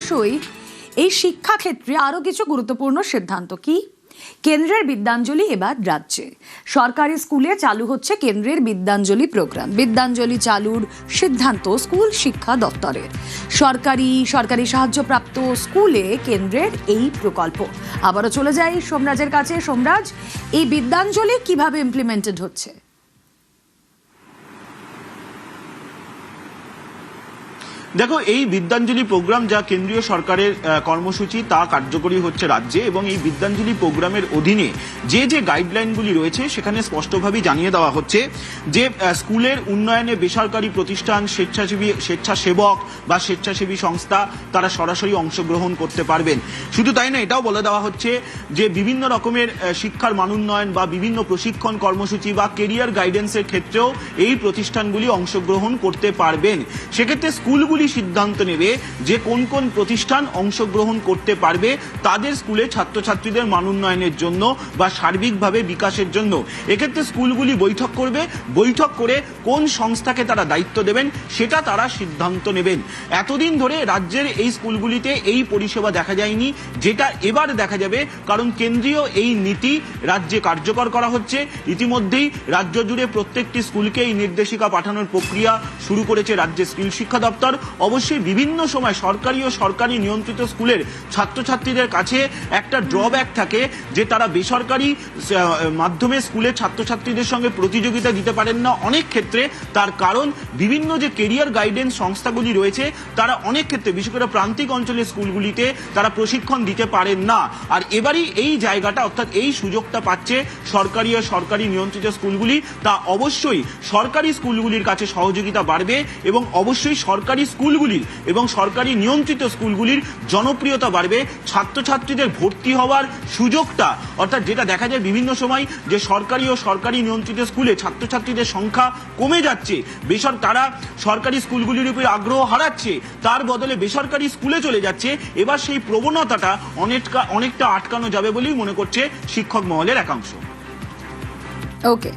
অবশ্যই এই শিক্ষাক্ষেত্রে আরো কিছু গুরুত্বপূর্ণ সিদ্ধান্ত কি? কেন্দ্রের বিদ্যাঞ্জলি এবার রাজ্যে সরকারি স্কুলে চালু হচ্ছে কেন্দ্রের বিদ্যাঞ্জলি প্রোগ্রাম। বিদ্যাঞ্জলি চালুর সিদ্ধান্ত স্কুল শিক্ষা দপ্তরের। সরকারি সাহায্যপ্রাপ্ত স্কুলে কেন্দ্রের এই প্রকল্প। আবারও চলে যাই সোমরাজের কাছে। সোমরাজ, এই বিদ্যাঞ্জলি কিভাবে ইমপ্লিমেন্টেড হচ্ছে? দেখো, এই বিদ্যাঞ্জলি প্রোগ্রাম যা কেন্দ্রীয় সরকারের কর্মসূচি তা কার্যকরী হচ্ছে রাজ্যে, এবং এই বিদ্যাঞ্জলি প্রোগ্রামের অধীনে যে যে গাইডলাইনগুলি রয়েছে সেখানে স্পষ্টভাবে জানিয়ে দেওয়া হচ্ছে যে স্কুলের উন্নয়নে বেসরকারি প্রতিষ্ঠান, স্বেচ্ছাসেবক বা স্বেচ্ছাসেবী সংস্থা তারা সরাসরি অংশগ্রহণ করতে পারবেন। শুধু তাই না, এটাও বলে দেওয়া হচ্ছে যে বিভিন্ন রকমের শিক্ষার মানোন্নয়ন বা বিভিন্ন প্রশিক্ষণ কর্মসূচি বা কেরিয়ার গাইডেন্সের ক্ষেত্রেও এই প্রতিষ্ঠানগুলি অংশগ্রহণ করতে পারবেন। সেক্ষেত্রে স্কুলগুলি সিদ্ধান্ত নেবে যে কোন কোন প্রতিষ্ঠান অংশগ্রহণ করতে পারবে তাদের স্কুলে ছাত্রছাত্রীদের মানোন্নয়নের জন্য বা সার্বিকভাবে বিকাশের জন্য। এক্ষেত্রে স্কুলগুলি বৈঠক করবে, বৈঠক করে কোন সংস্থাকে তারা দায়িত্ব দেবেন সেটা তারা সিদ্ধান্ত নেবেন। এতদিন ধরে রাজ্যের এই স্কুলগুলিতে এই পরিষেবা দেখা যায়নি, যেটা এবার দেখা যাবে, কারণ কেন্দ্রীয় এই নীতি রাজ্যে কার্যকর করা হচ্ছে। ইতিমধ্যেই রাজ্য জুড়ে প্রত্যেকটি স্কুলকে এই নির্দেশিকা পাঠানোর প্রক্রিয়া শুরু করেছে রাজ্যের স্কুল শিক্ষা দপ্তর। অবশ্যই বিভিন্ন সময় সরকারি ও সরকারি নিয়ন্ত্রিত স্কুলের ছাত্রছাত্রীদের কাছে একটা ড্রব্যাক থাকে যে তারা বেসরকারি মাধ্যমে স্কুলের ছাত্রছাত্রীদের সঙ্গে প্রতিযোগিতা দিতে পারেন না অনেক ক্ষেত্রে। তার কারণ বিভিন্ন যে কেরিয়ার গাইডেন্স সংস্থাগুলি রয়েছে তারা অনেক ক্ষেত্রে, বিশেষ করে প্রান্তিক অঞ্চলের স্কুলগুলিতে তারা প্রশিক্ষণ দিতে পারেন না। আর এবারই এই জায়গাটা, অর্থাৎ এই সুযোগটা পাচ্ছে সরকারি ও সরকারি নিয়ন্ত্রিত স্কুলগুলি। তা অবশ্যই সরকারি স্কুলগুলির কাছে সহযোগিতা বাড়বে এবং অবশ্যই সরকারি স্কুলগুলির এবং সরকারি নিয়ন্ত্রিত স্কুলগুলির জনপ্রিয়তা বাড়বে। ছাত্রছাত্রীদের ভর্তি হওয়ার সুযোগটা, অর্থাৎ যেটা দেখা যায় বিভিন্ন সময় যে সরকারি ও সরকারি নিয়ন্ত্রিত স্কুলে ছাত্রছাত্রীদের সংখ্যা কমে যাচ্ছে, তারা সরকারি স্কুলগুলির উপর আগ্রহ হারাচ্ছে, তার বদলে বেসরকারি স্কুলে চলে যাচ্ছে। এবার সেই প্রবণতাটা অনেকটা আটকানো যাবে বলেই মনে করছে শিক্ষক মহলের একাংশ। ওকে।